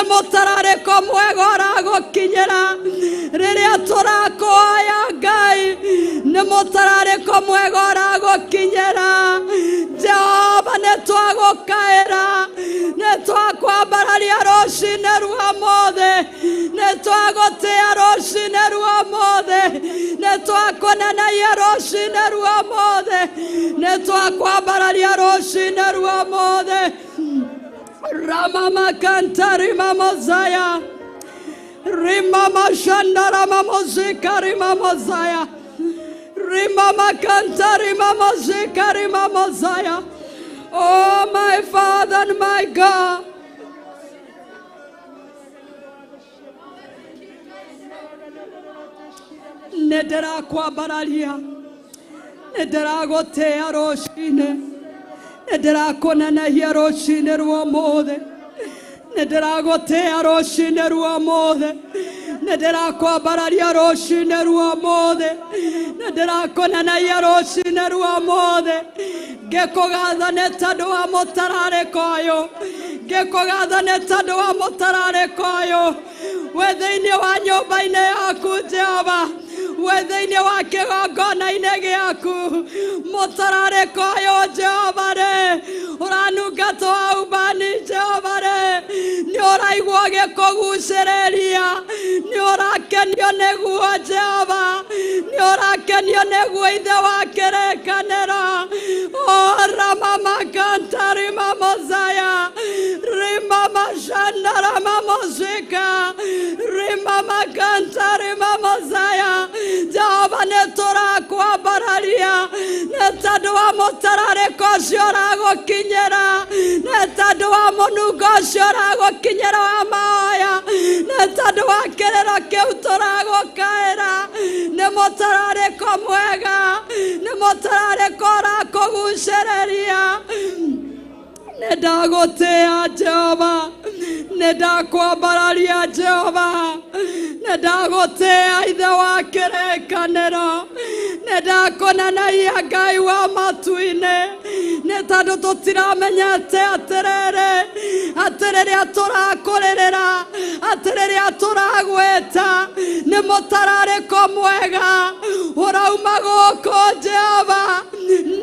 nĩ mũtararĩko mwega ũragũkinyĩra rĩrĩa tũrakuoya Ngai, nĩ mũtararĩko mwega ũragũkinyĩra Jehova. Nĩ twagũkaĩra, nĩ twakwambararia rũcinĩ rwa ũmũthĩ, nĩ twagũtĩa rũcinĩ rwa ũmũthĩ, nĩ twakũnenaia rũcinĩ rwa ũmũthĩ, nĩ twakwambararia rũcinĩ rwa ũmũthĩ. Ramama kantari mamozaya, rimama shandara mamozika rimamozaya, rimama kantari mamozika rimamozaya. Oh my Father and my God, nedera kwambararia, nedera gotea roshine, nedera konanahia roshine rwa ũmũthĩ, nedera gotea roshine rwa ũmũthĩ, nedera kwambararia roshine rwa ũmũthĩ, nedera konanahia roshine rwa ũmũthĩ. Ngĩkũgatha nĩ tondũ wa mũtararĩko ũyũ, ngĩkũgatha nĩ tondũ wa mũtararĩko ũyũ. We thĩinĩ wa nyũmba-inĩ yaku Jehova, we thĩinĩ wa kĩgongona-inĩ gĩaku, mũtararĩko ũyũ Jehova rĩ, ũranungatwo aubani Jehova rĩ, nĩ ũraigua gĩkũgucĩrĩria, nĩ ũrakenio nĩguo Jehova, nĩ ũrakenio nĩguo ithe wa kĩrĩkanĩro. Ramama kantari mamozaya, rimama shandara mamozika, rimama kantari mamozaya. Jehova nĩ tũrakwambararia nĩ tondũ wa mũtararĩko ũcio ũragũkinyĩra, nĩ tondũ wa mũnungo ũcio ũragũkinyĩra wa mahoya, nĩ tondũ wa kĩrĩro kĩu tũragũkaĩra. Nĩ mũtararĩko mwega, nĩ mũtararĩko ũrakũgucĩrĩria. Nĩ ndagũtĩa Jehova, nĩ ndakwambararia Jehova, nĩ ndagũtĩa ithe wa kĩrĩkanĩro, nĩ ndakũnenaia Ngai wa matu-inĩ, nĩ tondũ tũtiramenyete atĩrĩrĩ, atĩ rĩrĩa tũrakũrĩrĩra, atĩ rĩrĩa tũragwĩta, nĩ mũtararĩko mwega ũrauma gũkũ Jehova,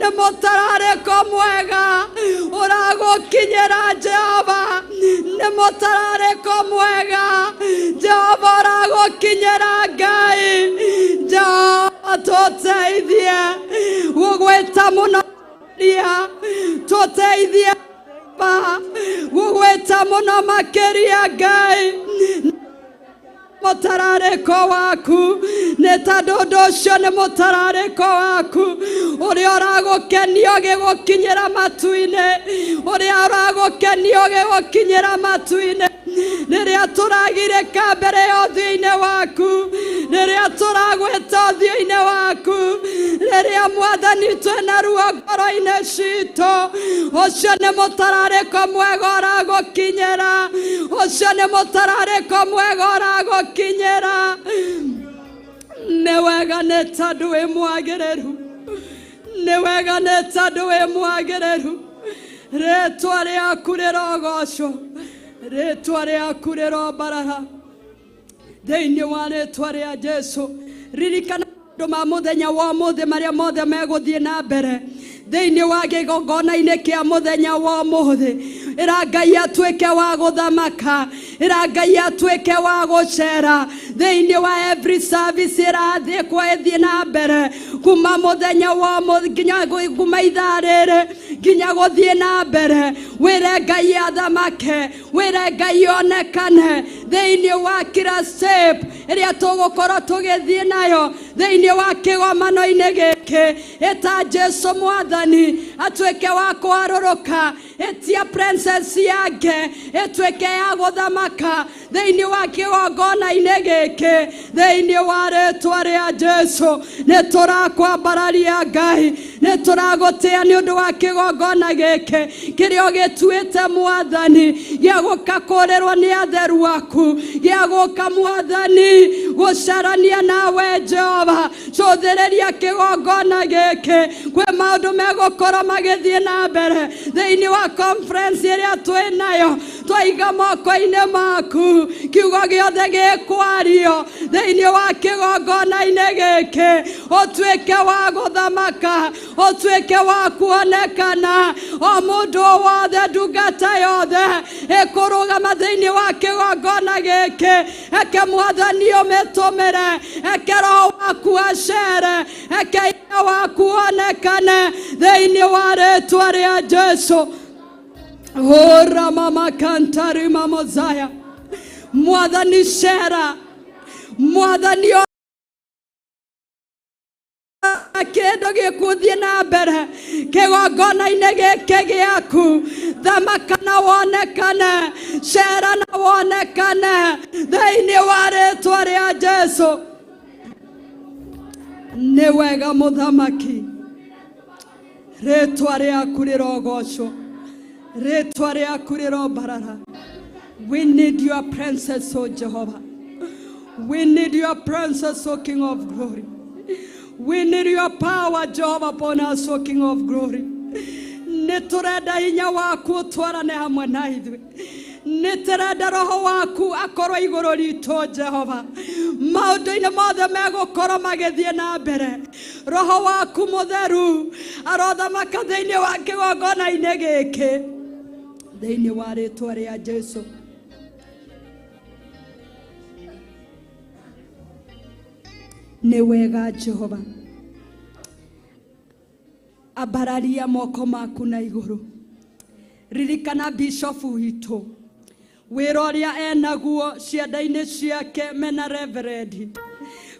nĩ mũtararĩko mwega ũragũkinyĩra Jehova, nĩ mũtararĩko mwega Jehova ũragũkinyĩra Ngai. Jehova tũteithie gũgwĩta mũno makĩria, tũteithie gũgwĩta mũno makĩria Ngai. Mũtararĩko waku nĩ tondũ ũndũ ũcio nĩ mũtararĩko waku ũrĩa ũragũkenio ũgĩgũkinyĩra matu-inĩ, ũrĩa ũragũkenio ũgĩgũkinyĩra matu-inĩ. Rĩrĩa tũragirĩka mbere ya ũthiũ-inĩ waku, rĩrĩa tũragwĩta ũthiũ-inĩ waku, rĩrĩa Mwathani twĩna ruo ngoro-inĩ citũ, ũcio nĩ mũtararĩko mwega ũragũkinyĩra, ũcio nĩ mũtararĩko mwega ũragũkinyĩra. Nĩ wega nĩ tondũ wĩ mwagĩrĩru, nĩ wega nĩ tondũ wĩ mwagĩrĩru. Rĩĩtwa rĩaku rĩrogocwo, rĩĩtwa rĩaku rĩrombarara thĩinĩ wa rĩĩtwa rĩa Jesũ. Ririkana maũndũ ma mũthenya wa ũmũthĩ marĩa mothe megũthiĩ na mbere thĩinĩ wa kĩgongona-inĩ kĩa mũthenya wa ũmũthĩ. Ĩra Ngai atuĩke wa gũthamaka, ĩra Ngai atuĩke wa gũcera thĩinĩ wa every service ĩrathiĩ na mbere kuma mũthenya wa ũmũthĩ nginya kuma ithaa rĩrĩ nginya gũthiĩ na mbere. Wĩre Ngai athamake, wĩre Ngai onekane thĩinĩ wa kila step ĩrĩa tũgũkorwo tũgĩthiĩ nayo thĩinĩ wa kĩgomano-inĩ gĩkĩ. Ĩta Jesũ Mwathani atuĩke wa kwarũrũka, ĩtia princess yake ĩtuĩke ya gũthamaka thĩinĩ wa kĩgongona-inĩ gĩkĩ thĩinĩ wa rĩĩtwa rĩa Jesũ. Nĩ tũrakwambararia Ngai, nĩ tũragũtĩa nĩ ũndũ wa kĩgongona gĩkĩ kĩrĩa ũgĩtuĩte Mwathani gĩa gũka kũrĩrwo nĩ atheru aku, gĩa gũka Mwathani gũcarania nawe Jehova. Cũthĩrĩria kĩgongona gĩkĩ, kwĩ maũndũ megũkorwo magĩthiĩ na mbere thĩinĩ wa conference ĩrĩa twĩ nayo. Twaiga moko-inĩ maku, kiugo gĩothe gĩkwario thĩinĩ wa kĩgongona-inĩ gĩkĩ. Ũtuĩke wa gũthamaka, ũtuĩke wa kuonekana. O mũndũ wothe, ndungata yothe ĩkũrũgama thĩinĩ wa kĩgongona gĩkĩ. Eke Mwathani ũmĩtũmĩre, eke Roho waku acere, eke hinya waku onekane thĩinĩ wa rĩĩtwa rĩa Jesũ. Ora mama kantari mamozaya. Mwathani cera, Mwathani kĩndũ gĩkũthiĩ na mbere kĩgongona-inĩ gĩkĩ gĩaku. Thamaka na wonekane, cera na wonekane thĩinĩ wa rĩĩtwa rĩa Jesũ. Nĩ wega mũthamaki, rĩĩtwa rĩaku rĩrogocwo, rĩĩtwa rĩaku rĩrombarara. We need your presence, O Jehovah. We need your presence, O King of glory. We need your power, Jehovah, upon us, O King of glory. Nĩtũrenda hinya waku ũtwarane hamwe na ithuĩ. Nĩtũrenda Roho waku akorwo igũrũ ritũ Jehova. Maũndũ-inĩ mothe megũkorwo magĩthiĩ na mbere. Roho waku mũtheru arothamaka thĩinĩ wa kĩgongona-inĩ gĩkĩ, thĩinĩ wa rĩĩtwa rĩa Jesũ. Nĩ wega Jehova, ambararia moko maku na igũrũ. Ririkana Bishop witũ, wĩra ũrĩa enaguo cianda-inĩ ciake mena Reverend.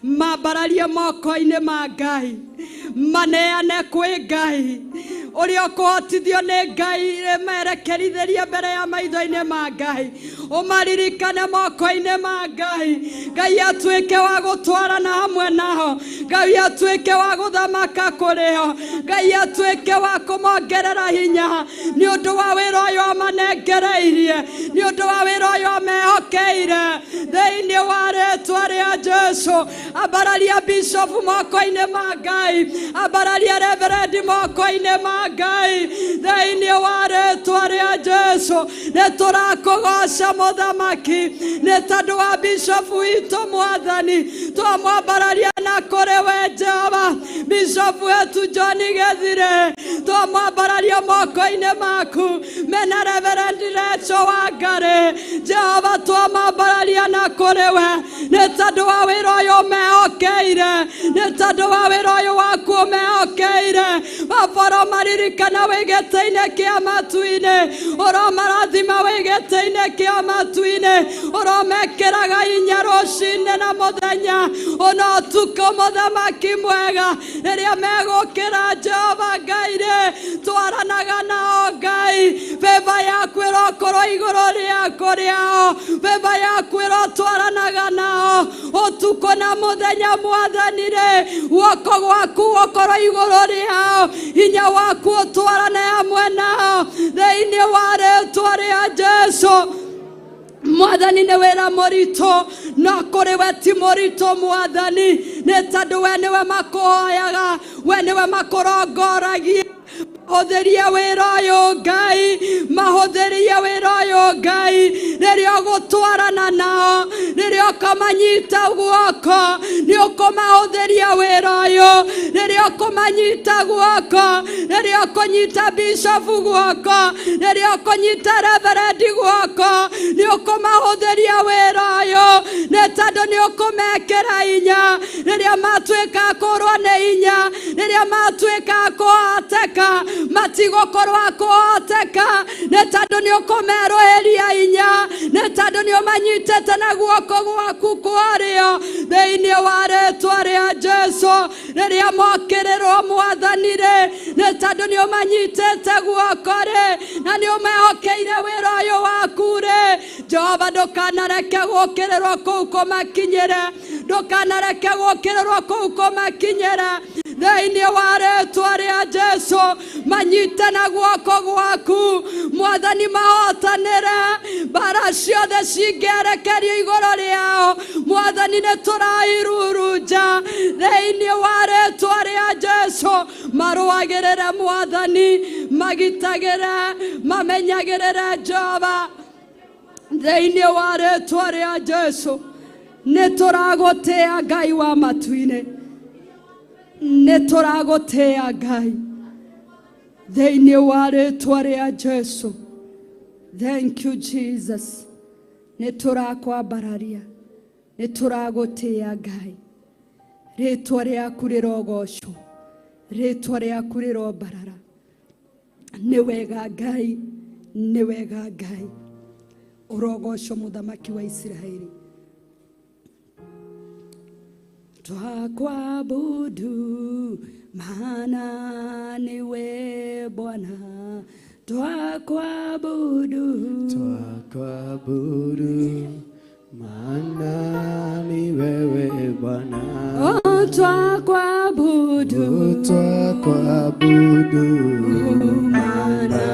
Mambararie moko-inĩ ma Ngai, maneane kwĩ Ngai. Ũrĩa ũkũhotithio nĩ Ngai, merekerithirie mbere ya maitho-inĩ ma Ngai. Ũmaririkane moko-inĩ ma Ngai. Ngai atuĩke wa gũtwarana hamwe nao. Ngai atuĩke wa gũthamaka kũrĩo. Ngai atuĩke wa kũmongerera hinya nĩ ũndũ wa wĩra ũyũ amanengereirie, nĩ ũndũ wa wĩra ũyũ amehokeire thĩinĩ wa rĩĩtwa rĩa Jesũ. Ambararia Bishop moko-inĩ ma Ngai, ambararia Reverend moko-inĩ ma Ngai thĩinĩ wa rĩĩtwa rĩa Jesũ. Nĩtũrakũgoca mũthamaki nĩ tondũ wa Bishop witũ Mwathani. Twamwambararia na kũrĩ we Jehova. Bishop wetu John Gĩthire twamwambararia moko-inĩ maku. Mena Reverend Rachel Wangari Jehova twamwambararia na kũrĩ we nĩ tondũ wa wĩra ũyũ ũmehokeire, nĩ tondũ wa wĩra ũyũ waku ũmehokeire. Baba maririkana wĩ gĩtĩ-inĩ kĩa matu-inĩ, ũromarathima wĩ gĩtĩ-inĩ kĩa matu-inĩ, ũromekĩraga hinya rũcinĩ na mũthenya ona ũtukũ. Mũthamaki mwega, rĩrĩa megũkĩra Jehova Ngai-rĩ, twaranaga nao Ngai. Beba yaku ĩrokorwo igũrũ rĩako rĩao, beba yaku ĩrotwaranaga nao ũtukũ na mũthenya. Mwathani-rĩ, guoko gwaku gũkorwo igũrũ rĩao, hinya waku ũtwarane hamwe nao thĩinĩ wa rĩĩtwa rĩa Jesũ. Mwathani nĩ wĩra mũritũ, no kũrĩ we ti mũritũ Mwathani, nĩ tondũ we nĩwe makũhoyaga, we nĩwe makũrongoragia. Mahũthĩrie wĩra ũyũ Ngai, mahũthĩrie wĩra ũyũ Ngai. Rĩrĩa ũgũtwarana nao, rĩrĩa ũkamanyita guoko, nĩ ũkũmahũthĩria wĩra ũyũ. Rĩrĩa ũkũmanyita guoko, rĩrĩa ũkũnyita Bishop guoko, rĩrĩa ũkũnyita Reverend guoko, nĩ ũkũmahũthĩria wĩra ũyũ, nĩ tondũ nĩ ũkũmekĩra hinya. Rĩrĩa matuĩka kũrũa nĩ hinya, rĩrĩa matuĩka kũhoteka, matigũkorwo kũhoteka, nĩ tondũ nĩ ũkũmerũhĩria hinya, nĩ tondũ nĩ ũmanyitĩte na guoko gwaku kwarĩo thĩinĩ wa rĩĩtwa rĩa Jesũ. Rĩrĩa mokĩrĩrwo Mwathani-rĩ, nĩ tondũ nĩ ũmanyitĩte guoko-rĩ, na nĩ ũmehokeire wĩra ũyũ waku-rĩ. Jehova, ndũkanareke gũkĩrĩrwo kũu kũmakinyĩre, ndũkanareke gũkĩrĩrwo kũu kũmakinyĩre. thĩinĩ wa rĩĩtwa rĩa Jesũ, manyite na guoko gwaku Mwathani, mahotanĩre mbara ciothe cingĩerekerio igũrũ rĩao. Mwathani, nĩ tũrairurunja thĩinĩ wa rĩĩtwa rĩa Jesũ, marũagĩrĩre Mwathani, magitagĩre, mamenyagĩrĩre Jehova thĩinĩ wa rĩĩtwa rĩa Jesũ. Nĩ tũragũtĩĩa Ngai wa matu-inĩ, nĩ tũragũtĩĩa Ngai thĩinĩ wa rĩĩtwa rĩa Jesũ. Thank you Jesus. Nĩ tũrakwambararia, nĩ tũragũtĩĩa Ngai. Rĩĩtwa rĩaku rĩrogocwo, rĩĩtwa rĩaku rĩrombarara. Nĩ wega Ngai, nĩ wega Ngai. Ũrogocwo mũthamaki wa Isiraeli. Twakuabudu maana niwe Bwana, twakuabudu maana ni wewe Bwana, oh twakuabudu maana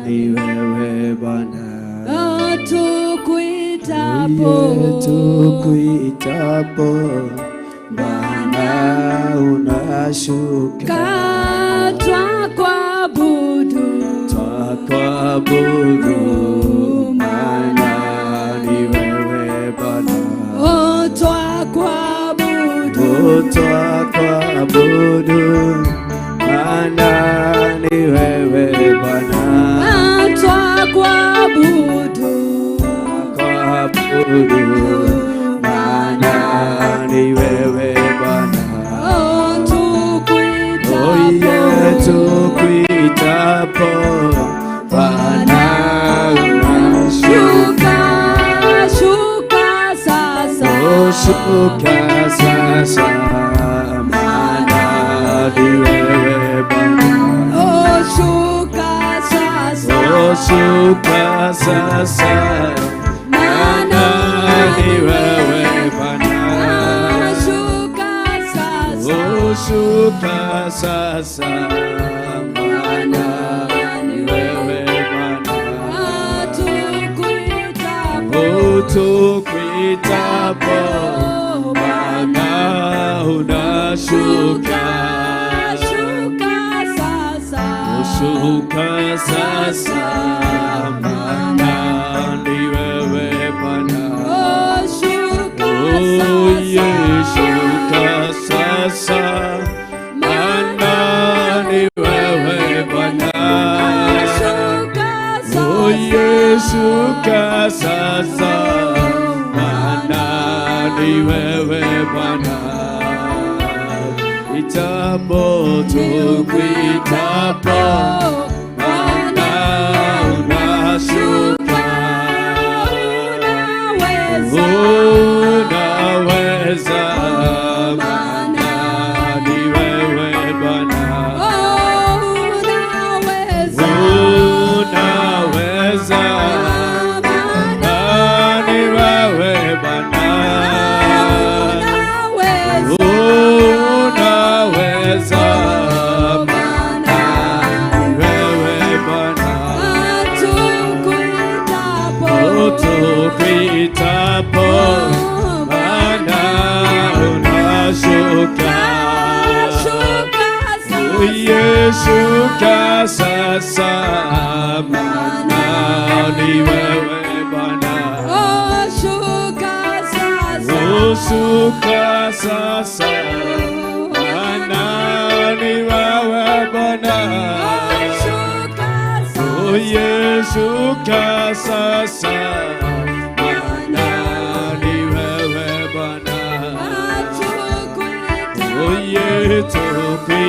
ni wewe Bwana, oh tukuitapo Bwana unashuka, twakuabudu maana ni wewe Bwana, oh twakuabudu maana ni wewe Bwana, twakuabudu maana ni wewe Bwana, oh tukuitapo Bwana unashuka, shuka sasa, shuka sasa, maana ni wewe Bwana, oh shuka sasa, shuka sasa, maana ni wewe Bwana, shuka sasa, shuka sasa, maana ni wewe Bwana, tukuitapo Bwana unashuka, shuka sasa, maana ni wewe Bwana, shuka sasa, maana ni wewe Bwana, shuka sasa, maana ni wewe Bwana, tukuitapo Bwana unashuka, unaweza maana ni wewe Bwana, unaweza maana ni wewe Bwana, unaweza maana ni wewe Bwana, tukuitapo Bwana unashuka, shuka sasa, maana ni wewe Bwana, shuka sasa, maana ni wewe Bwana, shuka sasa, maana ni wewe Bwana,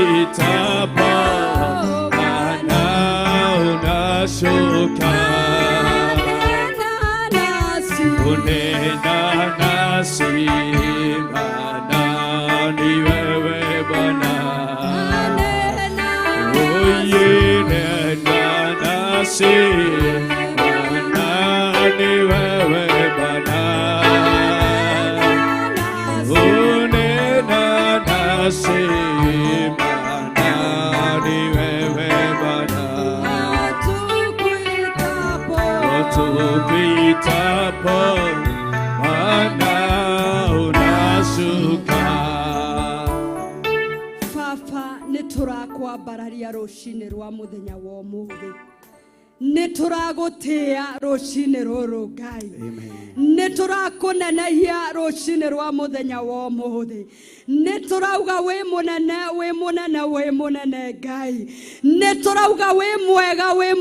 tukuitapo Bwana unashuka, unena nasi, maana ni wewe Bwana, nena nasi, maana ni wewe Bwana, unena nasi, hapo Bwana unashuka. Baba niturakwambararia rucini rwa muthenya wa umuthi, nituragutia rucini ruru Ngai, niturakunenehia rucini rwa muthenya wa umuthi, niturauga wi munene wi munene wi munene Ngai, niturauga wi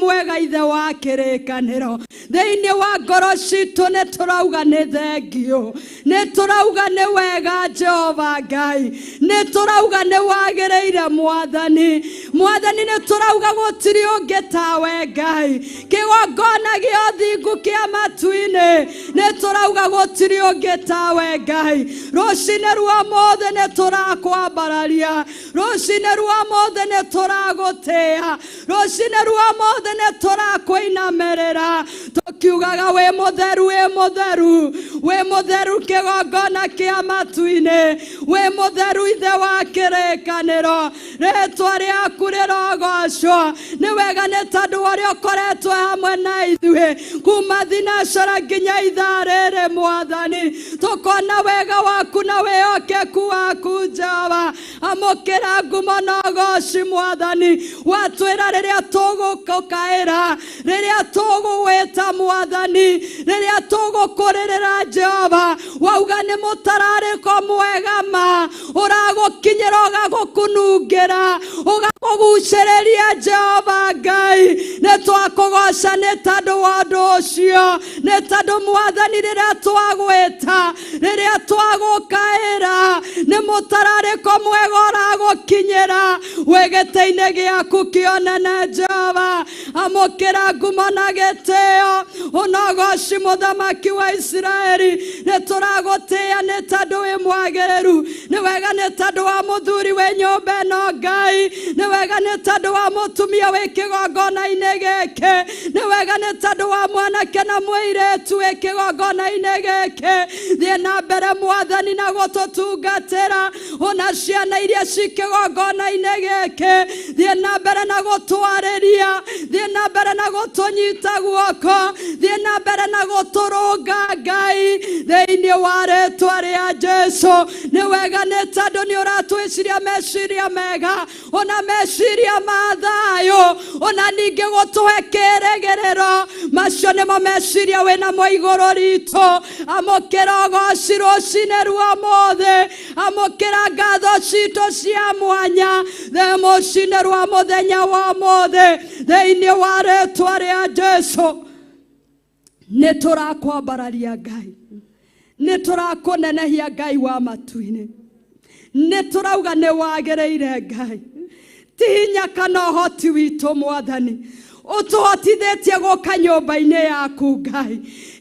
mwega ithe wa kirikaniro thiini wa ngoro citu, niturauga ni thengio, niturauga ni wega Jehova Ngai, niturauga ni wagireire Mwathani, Mwathani niturauga gutiri ungi tawe Ngai, kigongona gio thingu kia matu-ini niturauga gutiri ungi tawe Ngai, rucini rwa mothe niturakwambararia, rucini rwa mothe nituragutia, rucini rwa mothe niturakwinamirira, tukiugaga wi mutheru wi mutheru wi mutheru kigongona kia matu-ini, wi mutheru ithe wa kirikaniro, ritwa riaku rirogocwo, ni wega ni tondu waria ukoretwo hamwe na ithuĩ kuma thinacara nginya ithaa rĩrĩ Mwathani, tukona wega waku na wĩhokeku waku Jehova, amũkĩra ngumo na ũgooci Mwathani, watwĩra rĩrĩa tũgũkaĩra, rĩrĩa tũgũgwĩta Mwathani, rĩrĩa tũgũkũrĩrĩra Jehova, wauga nĩ mũtararĩko mwega ma ũragũkinyĩra ũgagũkunungĩra ũgakũgucĩrĩria Jehova Ngai, nĩtwakũgoca nĩ tondũ wa ũndũ ũcio, nĩ tondũ Mwathani rĩrĩa twagwĩta, rĩrĩa twagũkaĩra, nĩ mũtararĩko mwega ũragũkinyĩra wĩ gĩtĩ-inĩ gĩaku kĩonene Jehova, amũkĩra ngumo na gĩtĩo ũnogoci mũthamaki wa Isiraeli, nĩtũragũtĩĩa nĩ tondũ wĩ mwagĩrĩru, nĩ wega nĩ tondũ wa mũthuri wĩ nyũmba ĩno Ngai, nĩ wega nĩ tondũ wa mũtumia wĩ kĩgongona-inĩ gĩkĩ, nĩ wega nĩ tondũ wa mwanake na mũirĩtu wĩ kĩgongona-inĩ gĩkĩ, thiĩ na mbere Mwathani na gũtũtungatĩra, ona ciana iria ci kĩgongona-inĩ gĩkĩ, thiĩ na mbere na gũtwarĩria, thiĩ na mbere na gũtũnyita guoko, thiĩ na mbere na gũtũrũnga Ngai, thĩinĩ wa rĩtwa rĩa Jesũ, nĩ wega nĩ tondũ nĩ ũratwĩciria meciria mega, ona meciria ma thayũ, ona ningĩ gũtũhe kĩĩrĩgĩrĩro, macio nĩmo meciria wĩnamo igũrũ ritũ, amũkĩra ũgooci rũcinĩ rwa ũmũthĩ, amũkĩra ngatho citũ cia mwanya mũcinĩ rwa mũthenya wa ũmũthĩ, thĩinĩ wa rĩtwa rĩa Jesũ, nĩtũrakwambararia Ngai, nĩtũrakũnenehia Ngai wa matu-inĩ, nĩtũrauga nĩ wagĩrĩire Ngai, ti hinya kana ũhoti witũ Mwathani ũtũhotithĩtie gũka nyũmba-inĩ yaku Ngai,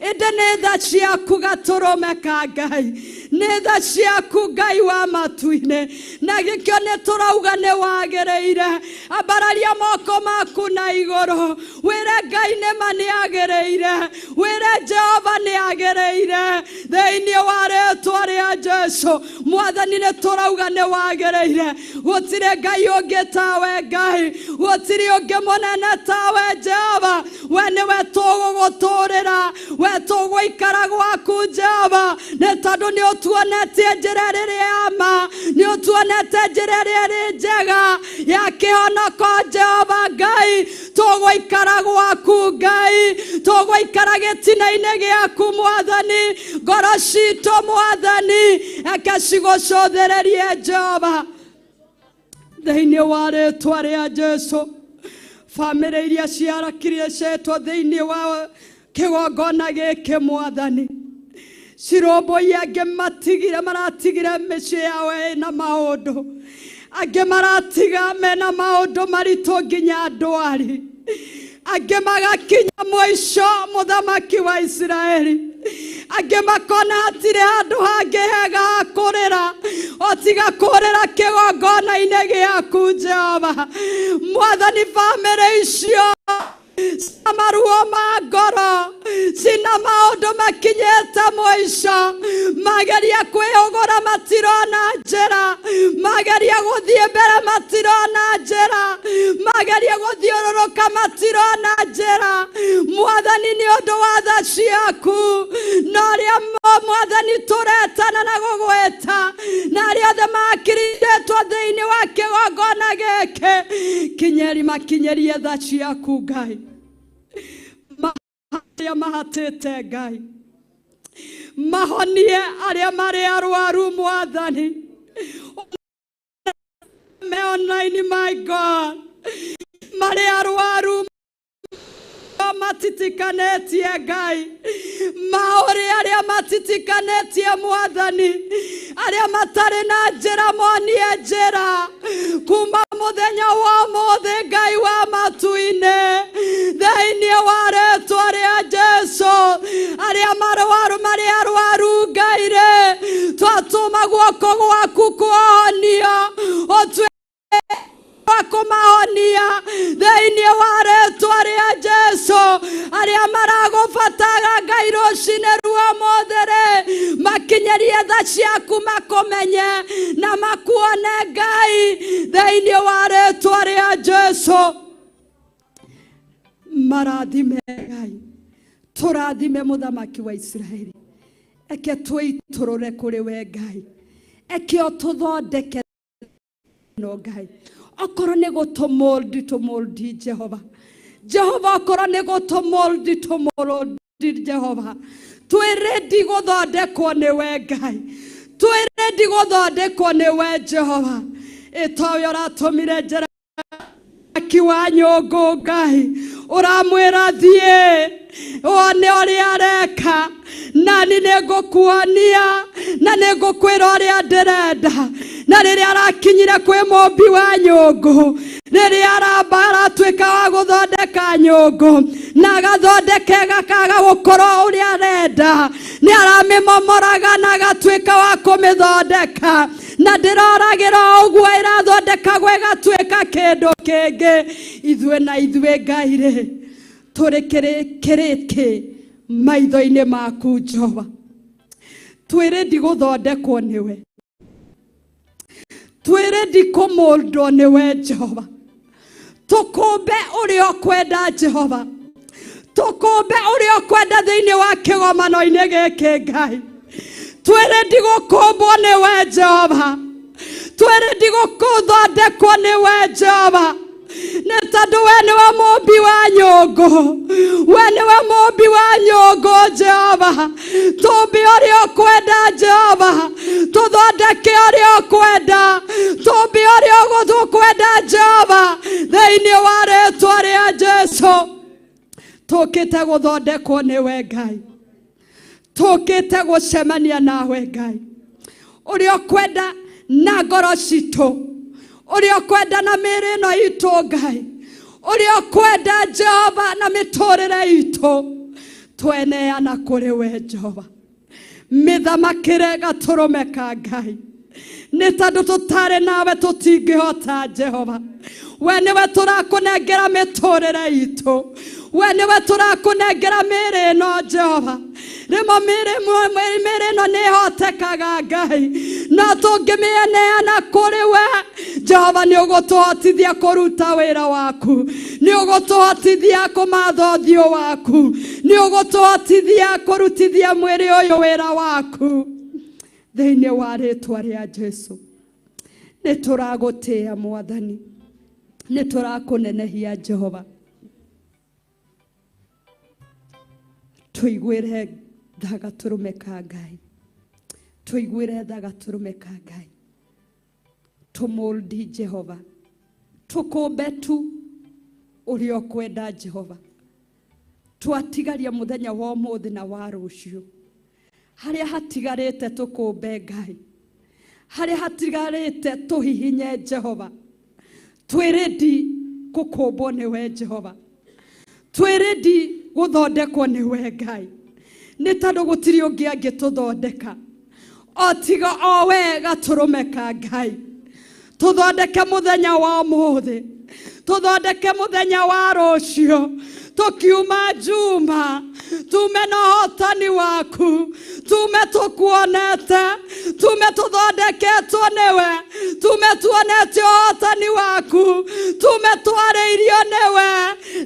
ĩndĩ nĩ tha ciaku gatũrũme ka Ngai, nĩ tha ciaku Ngai wa matu-inĩ, na gĩkĩo nĩtũrauga nĩ wagĩrĩire, ambararia moko maku na igũrũ, wĩre Ngai nĩma nĩ agĩrĩire, wĩre Jehova nĩ agĩrĩire, thĩinĩ wa rĩtwa rĩa Jesũ, Mwathani nĩtũrauga nĩ wagĩrĩire, gũtirĩ Ngai ũngĩ tawe Ngai, gũtirĩ ũngĩ mũnene tawe Jehova, we nĩwe tũgũgũtũrĩra, we tũgũikara gwaku Jehova, nĩ tondũ nĩ ũtuonetie njĩra ĩrĩa ma, nĩ ũtuonete njĩra ĩrĩa njega ya kĩhonoko Jehova Ngai, tũgũikara gwaku Ngai, tũgũikara gĩtina-inĩ gĩaku Mwathani, ngoro citũ Mwathani eke cigũcũthĩrĩrie Jehova, thĩinĩ wa rĩtwa rĩa Jesũ, famĩlĩ iria ciarakire cetwo thĩinĩ wa kĩgongona gĩkĩ Mwathani, cirũmbũiya angĩ maratigire mĩciĩ yao na maũndũ, angĩ maratiga mena maũndũ maritũ nginya ndwari, angĩ magakinya mũico mũthamaki wa Isiraeli, angĩ makona hatirĩ handũ hangĩ hega ha kũrĩra o tiga kũrĩra kĩgongona-inĩ gĩaku Jehova, Mwathani famĩlĩ icio Maruo ma ngoro sina maundu makinyete muico mageria kwihugura matirona njira mageria guthie mbere matirona njira mageria guthiururuka matirona njira Mwathani ni undu wa tha ciaku na ria Mwathani turetana na gugweta na ria othe makirirĩtwo thĩinĩ wa kĩgongona gĩkĩ kinyeri makinyerie tha ciaku Ngai Mahatia mahatete Ngai mahonie aria mari arwaru Mwathani me online my God mari arwaru matitikanetie Ngai maori aria matitikanetie Mwathani aria matari na njira monie njira kuma muthenya wa mothe Ngai wa matuine thĩinĩ wa rĩĩtwa rĩa Jesũ aria mari arwaru Ngai re twatũma guoko gwaku kuonia kumahonia thĩinĩ wa rĩĩtwa rĩa Jesũ aria maragũbataga Ngai rũcinĩ rwa mũthĩ makinyerie tha ciaku makumenye na makuone Ngai thĩinĩ wa rĩĩtwa rĩa Jesũ marathime Ngai tũrathime mũthamaki wa Israeli eke twĩtũrũre kũrĩ we Ngai eke ũtũthondeke no Ngai okoro ne gotomoldi tomoldi Jehova okoro ne gotomoldi tomoldi Jehova twiredi gothondekwo ni we Ngai twiredi gothondekwo ni we Jehova itoyo ratumire njera kiwa nyongo Ngai uramwira thie one uria areka nani negukuonia na negukwira uria ndirenda na riria arakinyire kwi mumbi wa nyungu riria aratuika wa guthondeka nyungu na agathondeke gakaga gukorwo uria arenda ni aramimomoraga na agatuika wa kumithondeka na ndirauragira uguo irathondeka gwe gatuika kindu kingi ithue na ithue Ngai ri turi kiriki maitho-ini maku Jehova twiredi guthondekwo niwe twiredi kumoldwo niwe Jehova tukumbe uria kwenda Jehova tukumbe uria kwenda thĩinĩ wa kĩgomano-inĩ gĩkĩ Ngai twiredi gukumbwo niwe Jehova twiredi guthondekwo niwe Jehova nĩ tondũ we nĩwe mũmbi wa nyũngũ we nĩwe mũmbi wa nyũngũ Jehova tũmbi ũrĩa ũkwenda Jehova tũthondeke ũrĩa ũkwenda tũmbi ũrĩa ũkwenda Jehova thĩinĩ wa rĩĩtwa rĩa Jesũ tũkĩte gũthondekwo nĩwe Ngai tũkĩte gũcemania nawe Ngai ũrĩa ũkwenda na ngoro citũ uria kwenda na mĩĩrĩ ĩno itũ Ngai uria kwenda Jehova na mĩtũrĩre itũ tweneana kũrĩ we Jehova mithamakĩre gatũrũme ka Ngai nĩ tondũ tũtarĩ nawe tũtingĩhota Jehova we nĩwe tũrakũnengera mĩtũrĩre itũ we nĩwe tũrakũnengera mĩĩrĩ ĩno Jehova rĩmwe mĩĩrĩ ĩno nĩĩhotekaga Ngai no tũngĩmĩneana kũrĩ we Jehova nĩ ũgũtũhotithia kũruta wĩra waku nĩ ũgũtũhotithia kũmatha ũthiũ waku nĩ ũgũtũhotithia kũrutithia mwĩrĩ ũyũ wĩra waku thĩinĩ wa rĩĩtwa rĩa Jesũ nĩ tũragũtĩĩa Mwathani nĩ tũrakũnenehia Jehova tuiguĩre tha gatũrũme ka Ngai tuiguĩre tha gatũrũme ka Ngai tũmũldi Jehova tũkũmbe tu ũrĩa ũkwenda Jehova twatigaria mũthenya wa ũmũthĩ na wa rũciũ harĩa hatigarĩte tũkũmbe Ngai harĩa hatigarĩte tũhihinye Jehova twĩredi gũkũmbwo nĩwe Jehova twĩredi guthondekwo niwe Ngai nĩ tondũ gũtirĩ ũngĩ angĩtũthondeka o tiga o we gatũrũme ka Ngai tũthondeke mũthenya wa ũmũthĩ tuthondeke muthenya wa rucio tukiuma njuma tume na hotani waku tume tukuonete tume tuthondeketwo niwe tume tuonete hotani waku tume twarĩirio niwe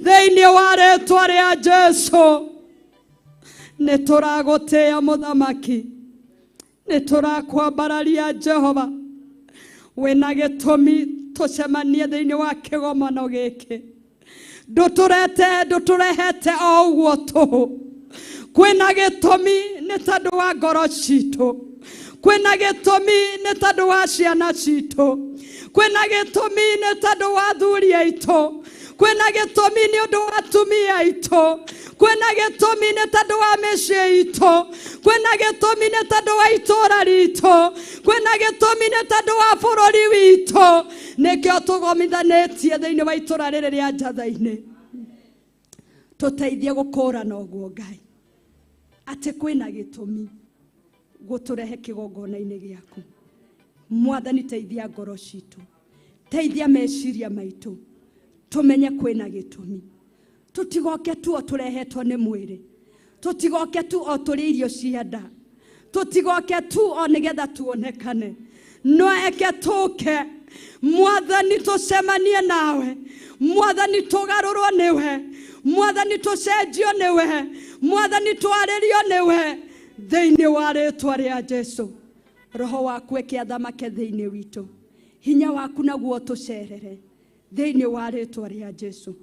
thĩinĩ wa rĩĩtwa rĩa Jesu. Nĩ tũragũtĩĩa mũthamaki, nĩ tũrakwambararia Jehova, wĩna gĩtũmi tũcemanie thĩinĩ wa kĩgomano gĩkĩ. Ndũtũrehete o ũguo tũhũ, kwĩna gĩtũmi nĩ tondũ wa ngoro citũ, kwĩna gĩtũmi nĩ tondũ wa ciana citũ, kwĩna gĩtũmi nĩ tondũ wa athuri aitũ, kwĩna gĩtũmi nĩ ũndũ wa atumia aitũ, kwĩna gĩtũmi nĩ tondũ wa mĩciĩ itũ, kwĩna gĩtũmi nĩ tondũ wa itũũra ritũ, kwĩna gĩtũmi nĩ tondũ wa bũrũri witũ. Nĩkĩo tũgomithanĩtie thĩinĩ wa itũũra rĩrĩ rĩa Njatha-inĩ. Tũteithie gũkũũrana ũguo Ngai, atĩ kwĩna gĩtũmi gũtũrehe kĩgongona-inĩ gĩaku. Mwathani, teithia ngoro citũ, teithia meciria maitũ, tũmenye kwĩna gĩtũmi. Tũtigoke tu o tũrehetwo nĩ mwĩrĩ, tũtigoke tu o tũrĩ irio cia nda, tũtigoke tu o nĩgetha tuonekane, no eke tũke Mwathani tũcemanie nawe, Mwathani tũgarũrwo nĩwe, Mwathani tũcenjio nĩwe, Mwathani twarĩrio nĩwe thĩinĩ wa rĩĩtwa rĩa Jesu. Roho waku eke athamake thĩinĩ witũ, hinya waku naguo tũcerere thĩinĩ wa rĩĩtwa rĩa Jesu.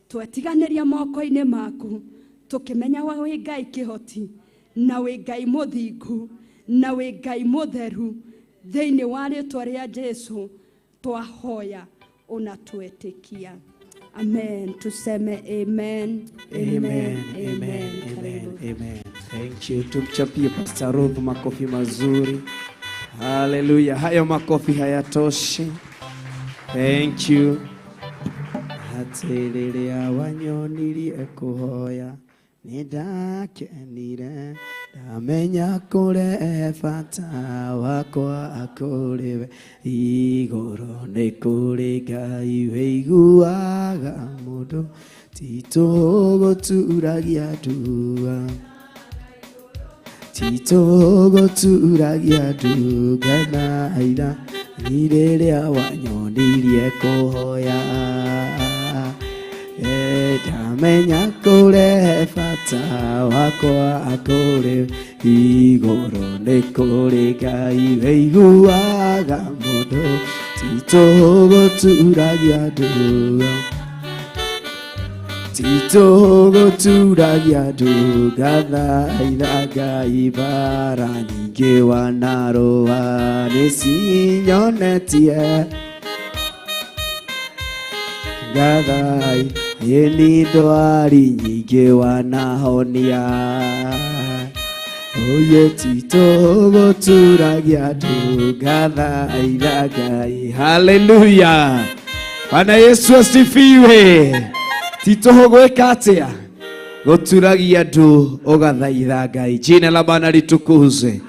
Twetiganĩria moko-inĩ maku, tũkĩmenya wĩ Ngai kĩhoti, na wĩ Ngai mũthingu, na wĩ Ngai mũtheru. Thĩinĩ wa rĩĩtwa rĩa Jesu twahoya unatuetikia. Amen. Tuseme amen. Amen. Amen. Amen. Amen. Thank you. Tumchapie Pastor Ruth makofi mazuri. Hallelujah. Hayo makofi hayatoshi. Thank you. Hatirĩrĩa wanyonirie kũhoya nĩndakenire, ndamenya kũrĩ bata wakwa akũrĩwe, igũrũ nĩ kũrĩ Ngai wĩiguaga mũndũ, titũgũturagia ndua, titũgũturagia ndungana ira, rĩrĩa wanyonirie kũhoya, ndamenya kũrĩ bata wakwa akũrĩ, igũrũ nĩ kũrĩ Ngai wĩiguaga mũndũ, titũgũturagia ndua, titũgũturagia ndungana ira, Ngai bara nyingĩ wanarũa nĩcinyonetie, Ngai ni ndwari nyingĩ wanahonia, oye titũgũturagia ndungana ira, Ngai. Hallelujah. Bwana Yesu asifiwe. Titũgwĩka atĩa? Gũturagia ndu ũgathaitha Ngai. Jina la Bwana litukuzwe.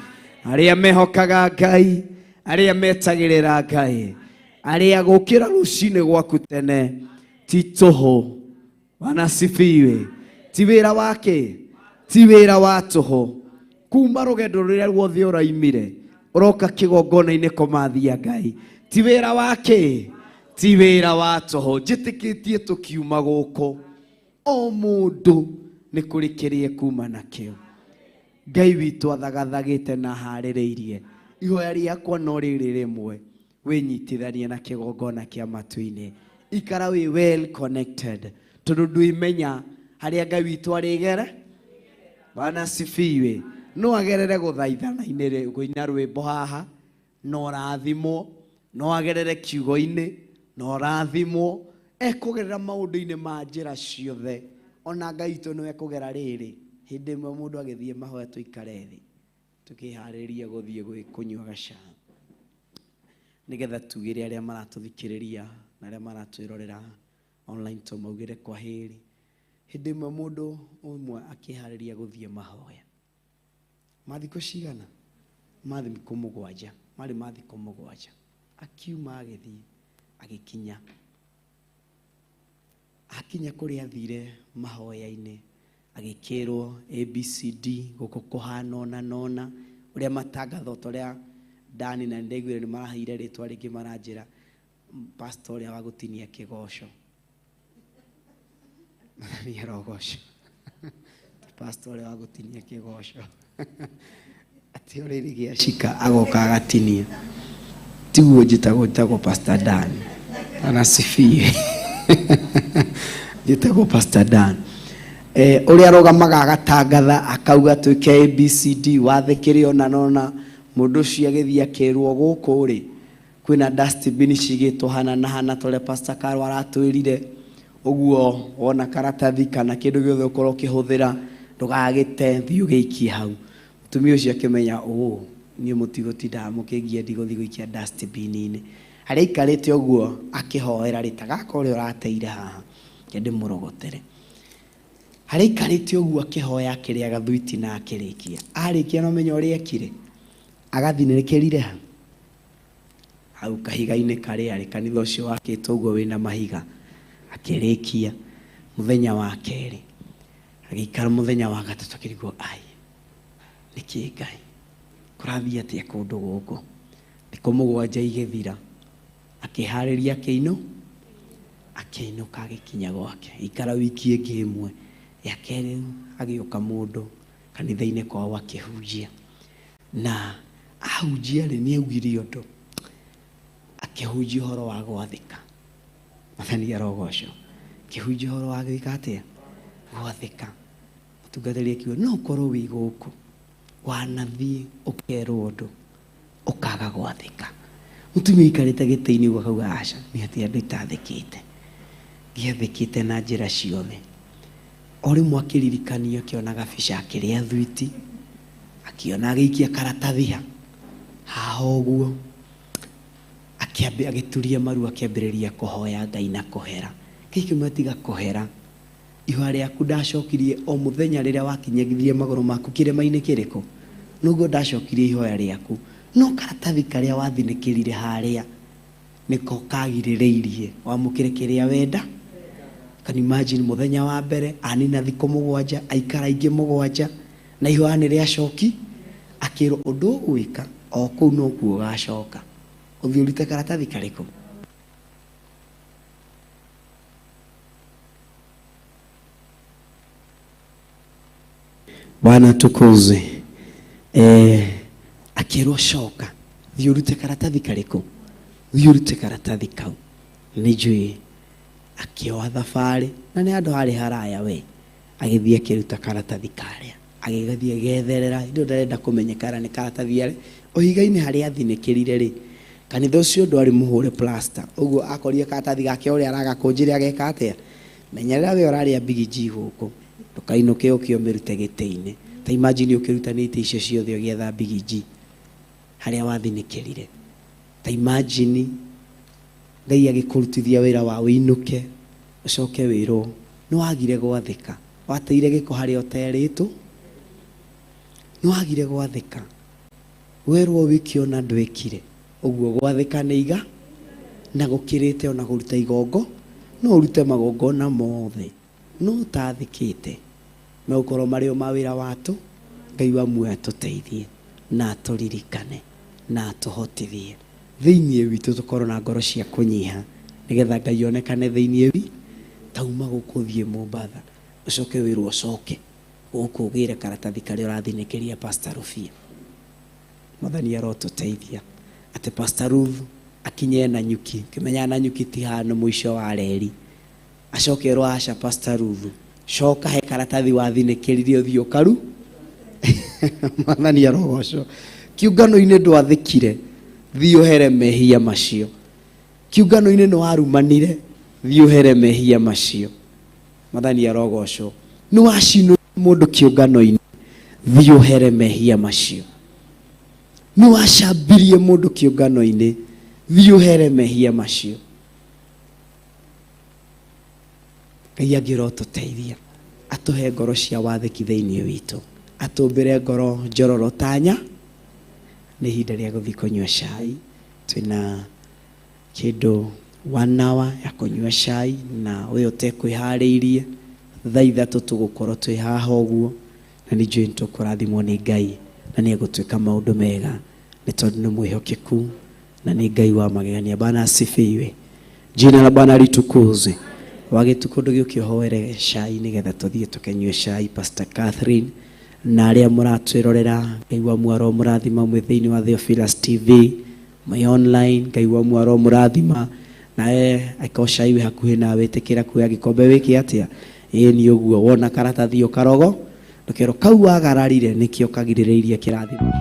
Arĩa mehokaga Ngai, arĩa metagĩrĩra Ngai, arĩa gũkĩra rũcinĩ gwaku tene, titũhũ. Bwana asifiwe. Ti wĩra wake, ti wĩra wa tũhũ. Kuma rũgendo rũrĩa ruothe ũraimire ũroka kĩgongona-inĩ kũmathia Ngai, ti wĩra wake, ti wĩra wa tũhũ. Njĩtĩkĩtie tũkiuma gũkũ o mũndũ nĩ kũrĩ kĩrĩa kuma nakĩo. Ngai witũ athagathagĩte na harĩrĩirie. Ihoya rĩakwa no rĩrĩ rĩmwe, wĩnyitithanie na kĩgongona kĩa matu-inĩ. Ikara wĩ well connected, tondũ ndwĩmenya harĩa Ngai witũ arĩgere. Bwana asifiwe. No agerere gũthaithana-inĩ kũina rwĩmbo haha, no rathimwo, no agerere kiugo-inĩ, no rathimwo, ekũgerera maũndũ-inĩ ma njĩra ciothe. Ona Ngai witũ nĩwe ekũgera rĩrĩ, hĩndĩ ĩmwe mũndũ agĩthiĩ mahoya tũikare thĩ, tũkĩharĩria gũthiĩ kũnyua gacaũ, nĩgetha tugĩre arĩa maratũthikĩrĩria na arĩa maratwĩrorera online tũmaugĩre kwa heri. Hĩndĩ ĩmwe mũndũ ũmwe akĩharĩria gũthiĩ mahoya. Mathiko cigana? Mathiko mũgwanja. Mathiko mũgwanja. Akiuma agĩthiĩ, agĩkinya. akinya kuri athire mahoya-ini agikirwo ABCD guko kuhana na nona uria matangatho toria Dani na Ndegwire ni marahire ritwa ringi maranjira pastor uria wa gutinia kigosho ni rogosho pastor uria wa gutinia kigosho ati uriri giacika agoka agatinia tiguo njitagwo pastor Dan anasifie njitagwo pastor Dan uria arogamaga agatangatha akauga twike ABCD wathikire ona nona mundu cio agithia kirwo guku ri kwina dustbin cigitwo hana na hana tole pastor Karo aratwirire uguo wona karatathi kana kindu giothe ukorwo kihuthira ndugagite thiu giikie hau mutumia ucio akimenya nie mutigo tinda mukigia ndigothi guikia dustbin ini hari ikarite uguo akihoera ritagaka uri urateire haha kende murogotere hari ikarite uguo akihoya akiria gathuiti na akirikia arikia no menya uri ekire agathinekerire hau kahiga-ini kari ari kanitha ucio wakitwo uguo wina mahiga akirikia muthenya wa keri agikara muthenya wa gatatu akirigwo ai niki Ngai kurathia atia kundu guku thikũ mũgwanja igithira akihariria akiinuka agikinya gwake ikara wiki ĩngĩ ĩmwe ya keri agioka mundu kanitha-ini kwao akihunjia na ahunjia ri ni augire undu akihunjia horo wa gwathika mathani arogosho akihunjia horo wa gwika atia gwathika mutungatĩri akiuga no korwo wi guku wanathie ukerwo undu ukaga gwathika mutumia ikarite gĩtĩ-inĩ uguo akauga aca ni atia andu itathikite giathikite na njĩra ciothe ori mwakiririkania akiona gabica akiria thwiti akiona agiikia karatathi haha uguo akiambia agituria maru akiambiriria kuhoya Ngai na kuhera kikimatiga kuhera ihwa riaku ndacokirie o muthenya riria wakinyagithie maguru maku kirema-ini kiriko nugo ndacokirie ihoya riaku no karatathi karia wathinikirire haria niko kagiririirie wamukire kiria wenda can imagine muthenya wa mbere anina thikũ mũgwanja aikara ingĩ mũgwanja na ihwa nĩ rĩacoki akirwo ũndũ gwika o kũu no kuo gacoka uthii urite karatathi kariko Bwana tukuze akirwo coka thii urite karatathi kariko thii urite karatathi kau nijui akioa thabari na ni andu hari haraya we agithie akiruta karatathi karia agigathie getherera indo ndarenda kumenyekana ni karatathi ari ohiga-ini hari athinikirire ri kanitha ucio ndwari muhure plaster uguo akoria karatathi gake uri aragakunjire ageka atia menyerera we uraria bigiji guku ndukainuke ukiomirute gĩtĩ-inĩ ta imagine ukirutanite icio ciothe ugietha bigiji haria wathinikirire ta imagine Ngai agikurutithia wira wa winuke ucoke wirwo no wagire gwathika wateire giko haria uteritu no wagire gwathika werwo wikiona ndwekire uguo gwathika niiga na gukirite ona kuruta igongo no urute magongo na mothe no tathikite no ukorwo mario mawira watu Ngai wa muoyo tuteithie na turirikane na tuhotithie thiini witu tukorwo na ngoro cia kunyiha nigetha Ngai onekane thiini wi tauma gukuthie Mombatha ucoke wirwo ucoke ukugire karatathi karia urathinikiria Pastor Rufia Mwathani arotuteithia ati Pastor Ruth akinye na nyuki kimenya na nyuki ti hano mwisho wa reri acoke rwasha Pastor Ruth coka he karatathi wathinikiririe uthio karu Mwathani arogocwo kiungano-ini ndwathikire thii uhere mehia macio kiungano-ini ni warumanire thii uhere mehia macio Mwathani arogocwo ni wacino mundu kiungano-ini thii uhere mehia macio ni wacambirie mundu kiungano-ini thii uhere mehia macio Ngai agirotuteithia atuhe ngoro cia wathiki thiini witu atumbire ngoro njororo tanya ni ihinda ria guthii kunywa cai twina kindu 1 hour ya kunyua cai na uyu utekwihariirie thaa 3 tugukorwo twi haha uguo na ni njui ntukurathimwo ni Ngai na ni egutwika maundu mega ni tondu ni mwihokeku na ni Ngai wa magegania. Bwana asifiwe. Jina la Bwana litukuzwe. Wagitukundu giukiohoere cai nigetha tuthie tukenyue cai Pastor Catherine na aria muratwirorera Ngai wa mwaro murathima mwe thiini wa Theophilus TV my online. Ngai wa mwaro murathima nae akosha iwe hakuhi na wetekera kuya gikombe wiki atia ni uguo wona karatathi ukarogo ndukero kau wagararire nikio kagirireirie kirathimo.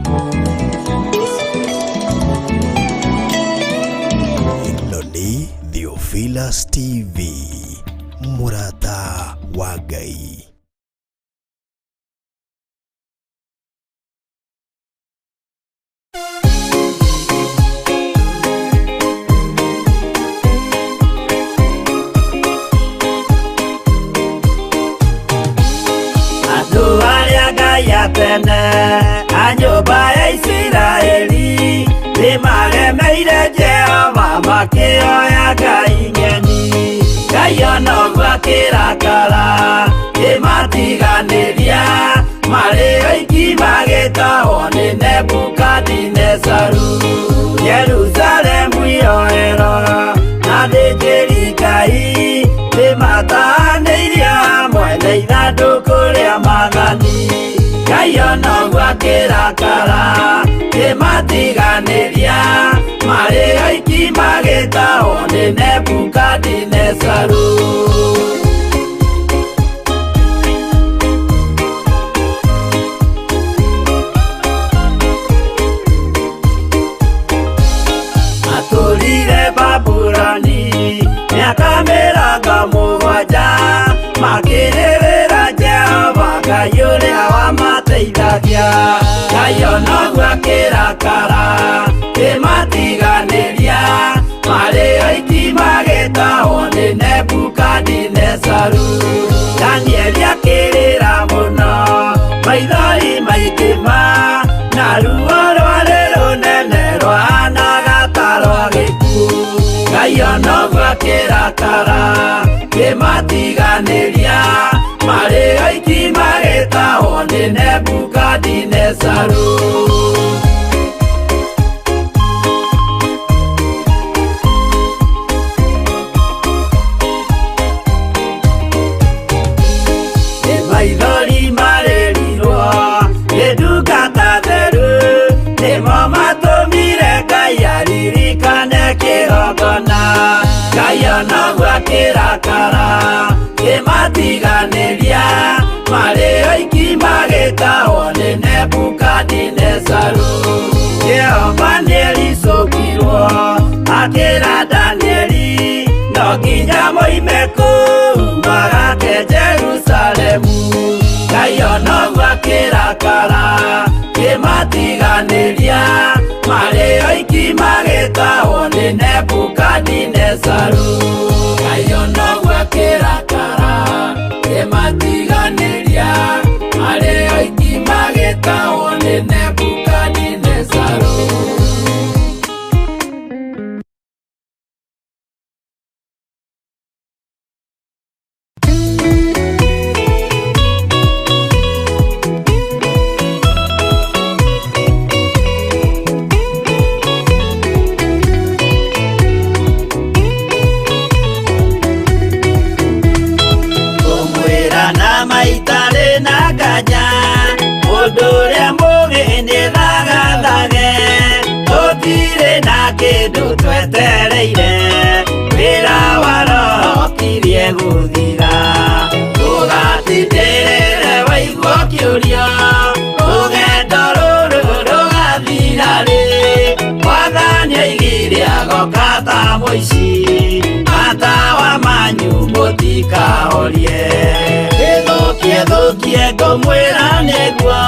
Noni Theophilus TV murata wa Ngai. Tene anyumba ya Isiraeli nimaremeire Jehova makioya Ngai ng'eni. Ngai ono gwakirakara kimatiganiria mari oiki magitahwo ni Nebukadinezaru. Jerusalemu yoero na thĩnjĩri Ngai nimataanĩirie hamwe na ithandũkũ rĩa mathani. Ngai ono gwakirakara kimatiganiria mari oiki magitahwo ni Nebukadinezaru. Atũrire Babuloni miaka 70 makĩrĩrĩra Jehova Ngai ũrĩa wamateithagia. Ngai ono gwakirakara kimatiganiria mari oiki magitahwo ni Nebukadinezaru. Danieli akĩrĩra mũno maithori maikĩma na ruo rwarĩ rũnene rwahanaga ta rwa gĩkuũ. Ngai ono gwakirakara kimatiganiria mari oiki magitahwo ni Nebukadinezaru. Maithori marerirwo nĩ ndungata theru nĩmo matũmire Ngai aririkane kĩgongona. Ngai ono gwakirakara kimatiganiria mari oiki magitahwo ni Nebukadinezaru. Jehova nĩericũkirwo akĩra Danieli no nginya moime kũu magake Jerusalemu. Ngai ono gwakirakara kimatiganiria mari oiki magitahwo ni Nebukadinezaru. Ngai ono gwakirakara kimatiganiria mari oiki magitahwo ni Nebukadinezaru. Twetereire wĩra wa Roho kirie gũthira. Tũgatindĩrĩre waigua kĩũrio rũgendo rũrũ rũgathira rĩ. Mwathani oigire agoka ta mũici matawa manyu mũtikahorie. Gĩthũkie ngũmwĩra nĩguo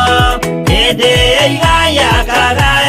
hĩndĩ ya igaya kagari